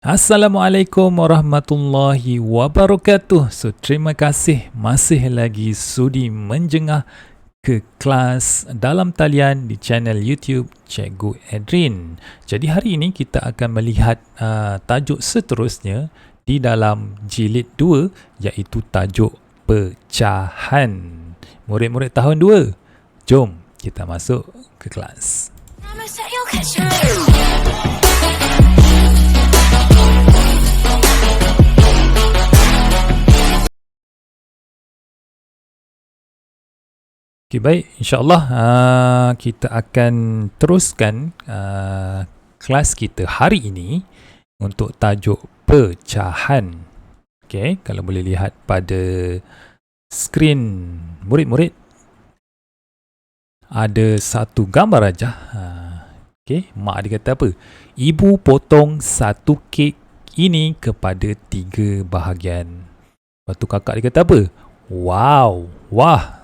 Assalamualaikum warahmatullahi wabarakatuh. So, terima kasih masih lagi sudi menjengah ke kelas dalam talian di channel YouTube Cikgu Edrin. Jadi hari ini kita akan melihat tajuk seterusnya di dalam jilid 2, iaitu tajuk pecahan. Murid-murid tahun 2, jom kita masuk ke kelas. Okay, baik, insyaAllah kita akan teruskan kelas kita hari ini untuk tajuk pecahan. Okay, kalau boleh lihat pada skrin murid-murid, ada satu gambar aja. Okay, mak dia kata apa? Ibu potong satu kek ini kepada 3 bahagian. Lepas tu kakak dia kata apa? Wow, wah.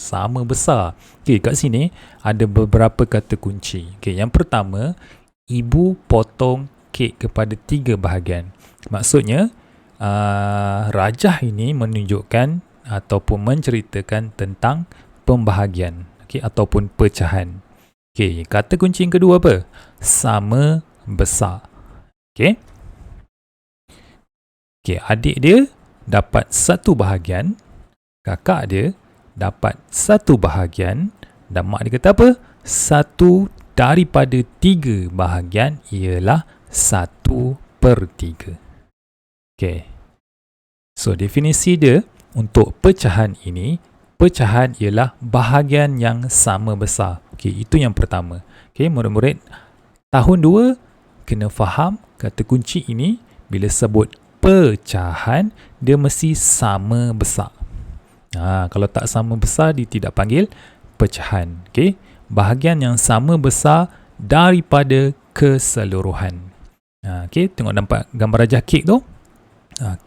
Sama besar. Okay, kat sini ada beberapa kata kunci. Okay, yang pertama, ibu potong kek kepada 3 bahagian. Maksudnya, rajah ini menunjukkan ataupun menceritakan tentang pembahagian, okay, ataupun pecahan. Okay, kata kunci yang kedua apa? Sama besar. Okay. Okay, adik dia dapat 1 bahagian, kakak dia dapat 1 bahagian, dan mak dia kata apa? 1 daripada 3 bahagian ialah 1/3. Okay. So, definisi dia untuk pecahan ini, pecahan ialah bahagian yang sama besar. Okay, itu yang pertama. Okay, murid-murid tahun 2 kena faham kata kunci ini. Bila sebut pecahan, dia mesti sama besar. Kalau tak sama besar, dia tidak panggil pecahan. Okay? Bahagian yang sama besar daripada keseluruhan. Okay? Tengok nampak gambar rajah kek tu.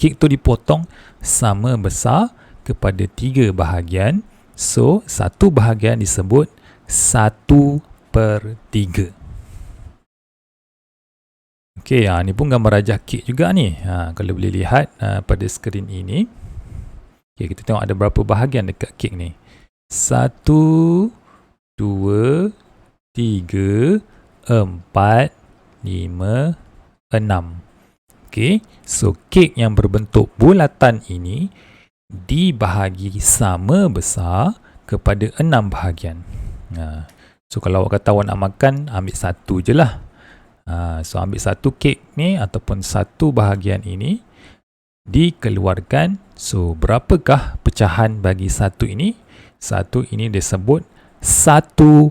Kek tu dipotong sama besar kepada 3 bahagian. So, 1 bahagian disebut 1/3. Okay, ni pun gambar rajah kek juga ni. Kalau boleh lihat pada skrin ini. Okay, kita tengok ada berapa bahagian dekat kek ni. 1, 2, 3, 4, 5, 6. Okay, so kek yang berbentuk bulatan ini dibahagi sama besar kepada 6 bahagian. So kalau awak kata awak nak makan, ambil 1 je lah. So ambil 1 kek ni ataupun 1 bahagian ini, dikeluarkan. So, berapakah pecahan bagi 1 ini? 1 ini disebut 1/6.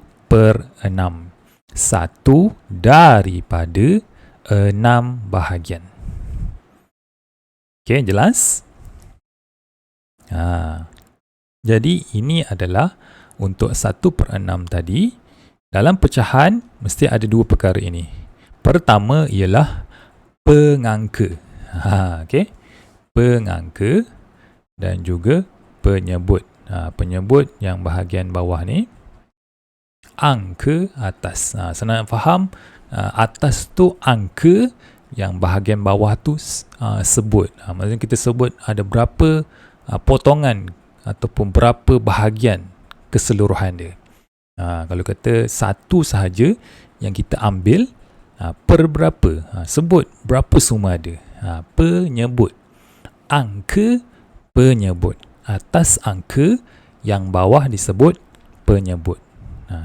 1 daripada 6 bahagian. Okey, jelas? Jadi, ini adalah untuk 1/6 tadi. Dalam pecahan, mesti ada 2 perkara ini. Pertama ialah pengangka. Okey. Pengangka dan juga penyebut. Penyebut yang bahagian bawah ni, angka atas. Senang faham, atas tu angka, yang bahagian bawah tu sebut. Maksudnya kita sebut ada berapa potongan ataupun berapa bahagian keseluruhan dia. Kalau kata 1 sahaja yang kita ambil, per berapa? Sebut berapa semua ada. Penyebut. Angka penyebut. Atas angka, yang bawah disebut penyebut.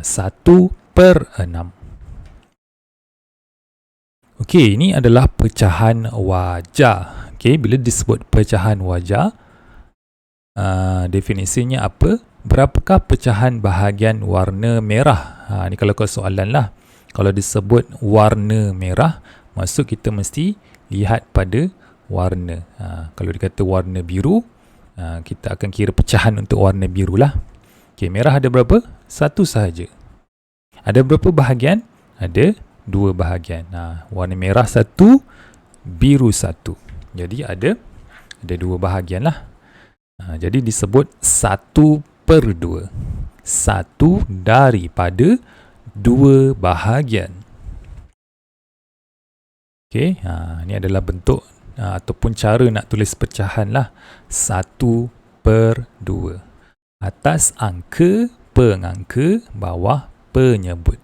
1/6. Okey, ini adalah pecahan wajar. Okey, bila disebut pecahan wajar, definisinya apa? Berapakah pecahan bahagian warna merah? Ini kalau soalan lah. Kalau disebut warna merah, maksud kita mesti lihat pada warna. Kalau dikata warna biru, kita akan kira pecahan untuk warna biru lah. Okay, merah ada berapa? 1 sahaja. Ada berapa bahagian? Ada 2 bahagian. Warna merah 1, biru 1. Jadi ada 2 bahagian lah. Jadi disebut 1/2. 1 daripada 2 bahagian. Okey, ini adalah bentuk ataupun cara nak tulis pecahan lah. 1/2. Atas angka pengangka, bawah penyebut.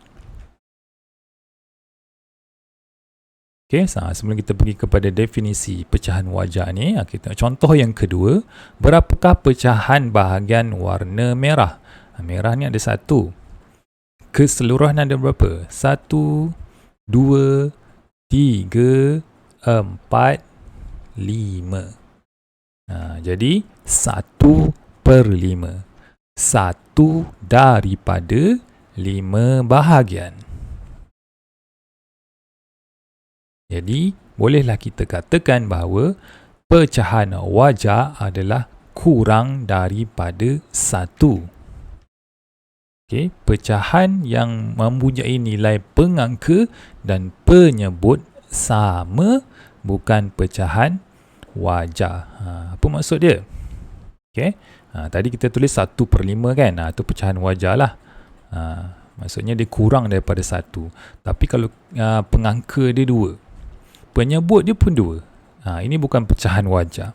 Okey, sebelum kita pergi kepada definisi pecahan wajar ni, kita contoh yang kedua, berapakah pecahan bahagian warna merah? Merah ni ada 1. Keseluruhan ada berapa? 1, 2, 3, 4, 5. Jadi 1/5. 1 daripada 5 bahagian. Jadi, bolehlah kita katakan bahawa pecahan wajar adalah kurang daripada 1. Okay, pecahan yang mempunyai nilai pengangka dan penyebut sama bukan pecahan wajar. Apa maksud dia? Okay, tadi kita tulis 1/5 kan? Itu pecahan wajar lah. Maksudnya dia kurang daripada 1. Tapi kalau pengangka dia 2, penyebut dia pun 2. Ini bukan pecahan wajar.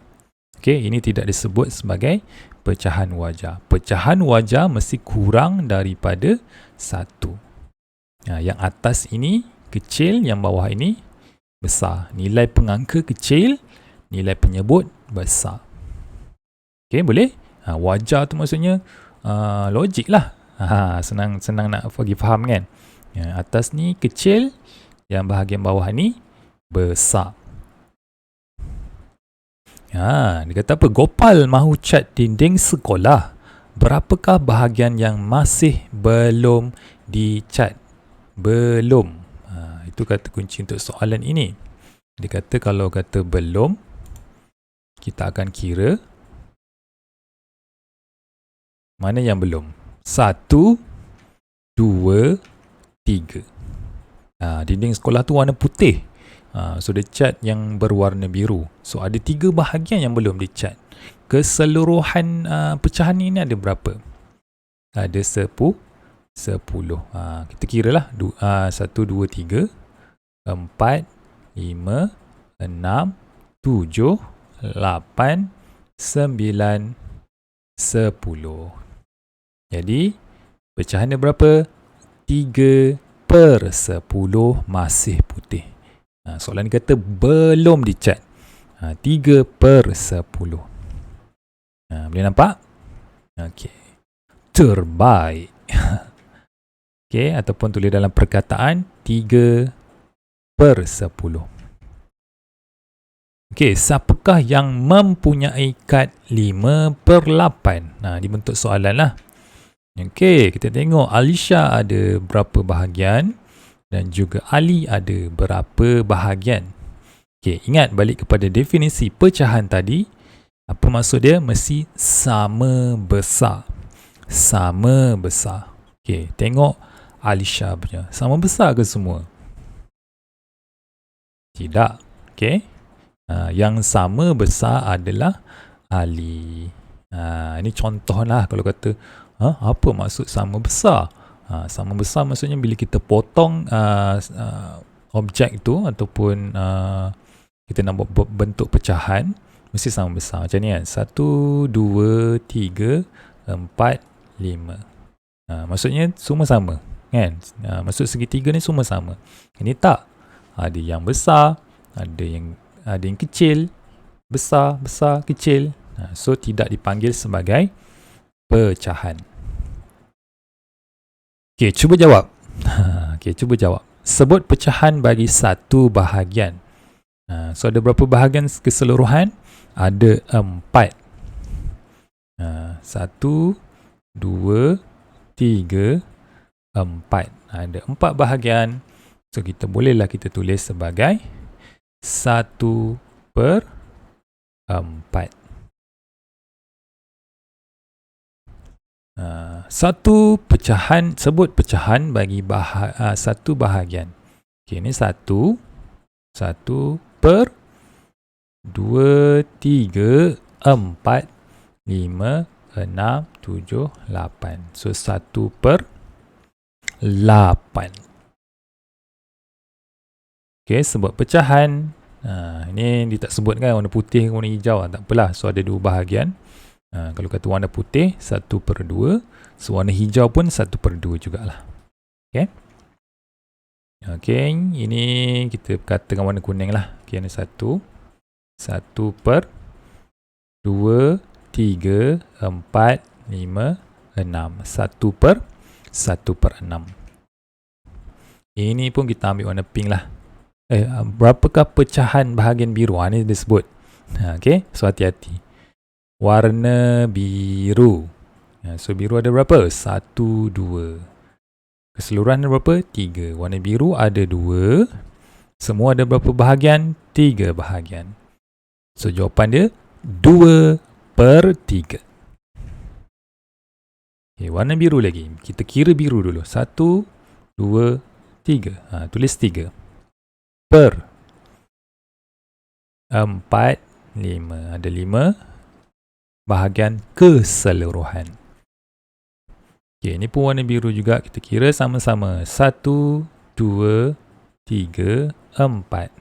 Okey, ini tidak disebut sebagai pecahan wajar. Pecahan wajar mesti kurang daripada 1. Yang atas ini kecil, yang bawah ini besar. Nilai pengangka kecil, nilai penyebut besar. Okey, boleh? Wajar tu maksudnya logik lah. Senang nak bagi faham kan? Yang atas ni kecil, yang bahagian bawah ni besar. Dia kata apa? Gopal mahu cat dinding sekolah. Berapakah bahagian yang masih belum dicat? Belum. Itu kata kunci untuk soalan ini. Dia kata kalau kata belum, kita akan kira mana yang belum. 1, 2, 3. Dinding sekolah tu warna putih. So dia cat yang berwarna biru. So ada 3 bahagian yang belum dicat. Keseluruhan pecahan ini ada berapa? Ada 10. Kita kira lah 1, 2, 3, 4, 5, 6, 7, 8, 9, 10. Jadi pecahan dia berapa? 3/10 masih putih. Soalan ni kata belum dicat. 3/10. Boleh nampak? Okey. Terbaik. Okey, ataupun tulis dalam perkataan 3/10. Okey, siapakah yang mempunyai kad 5/8? Dibentuk soalan lah. Okey, kita tengok Alisha ada berapa bahagian dan juga Ali ada berapa bahagian. Okey, ingat balik kepada definisi pecahan tadi. Apa maksud dia? Mesti sama besar. Sama besar. Okey, tengok Alisha punya. Sama besar ke semua? Tidak. Okey. Yang sama besar adalah Ali. Ini contoh lah kalau kata, apa maksud sama besar? Sama besar maksudnya bila kita potong objek itu ataupun kita nak buat bentuk pecahan, mesti sama besar. Macam ni kan? 1, 2, 3, 4, 5. Maksudnya semua sama. Kan? Maksud segitiga ni semua sama. Ini tak. Ada yang besar, ada yang kecil, besar, kecil. So tidak dipanggil sebagai pecahan. Okey, cuba jawab. Cuba jawab. Sebut pecahan bagi satu bahagian. So ada berapa bahagian keseluruhan? Ada 4. 1, 2, 3, 4. Ada 4 bahagian. So kita bolehlah kita tulis sebagai 1/4. Satu pecahan, sebut pecahan bagi satu bahagian. Okey, ini 1, 1/2, 3, 4, 5, 6, 7, 8. So 1/8. Okay, sebut pecahan. Ini dia tak sebut kan warna putih warna hijau. Tak apalah. So ada dua bahagian. Kalau kata warna putih 1/2. So warna hijau pun 1/2 jugalah. Okay. Okay, ini kita katakan warna kuning lah. Okay, ini 1. 1/2, 3, 4, 5, 6. 1/1/6. Ini pun kita ambil warna pink lah. Berapakah pecahan bahagian biru? Ini disebut. Okay, so hati-hati. Warna biru. So biru ada berapa? 1, 2. Keseluruhan ada berapa? 3. Warna biru ada 2. Semua ada berapa bahagian? 3 bahagian. So jawapan dia 2/3. Okay, warna biru lagi. Kita kira biru dulu. 1, 2, 3. Tulis 3. Per 4, 5. Ada 5 bahagian keseluruhan. Okay, ini pun warna biru juga. Kita kira sama-sama. 1, 2, 3, 4.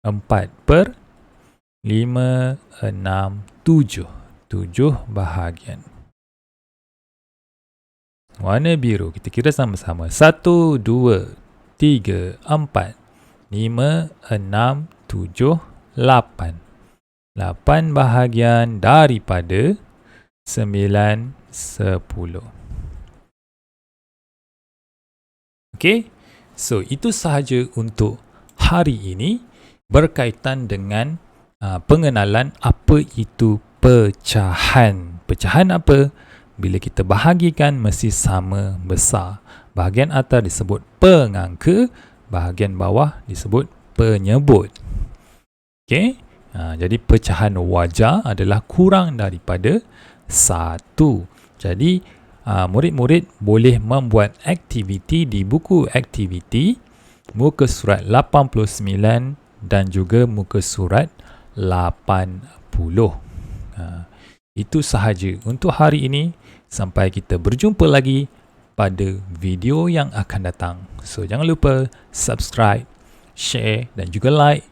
4/5, 6, 7. 7 bahagian. Warna biru. Kita kira sama-sama. 1, 2, 3, 4, 5, 6, 7, 8. 8 bahagian daripada 9, 10. Okay. So, itu sahaja untuk hari ini berkaitan dengan pengenalan apa itu pecahan. Pecahan apa? Bila kita bahagikan mesti sama besar. Bahagian atas disebut pengangka, bahagian bawah disebut penyebut. Okay? Jadi pecahan wajar adalah kurang daripada 1. Jadi murid-murid boleh membuat aktiviti di buku aktiviti muka surat 89 dan juga muka surat 80. Itu sahaja untuk hari ini. Sampai kita berjumpa lagi pada video yang akan datang. So jangan lupa subscribe, share dan juga like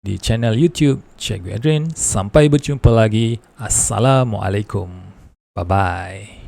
di channel YouTube Cikgu Adrian. Sampai berjumpa lagi. Assalamualaikum. Bye-bye.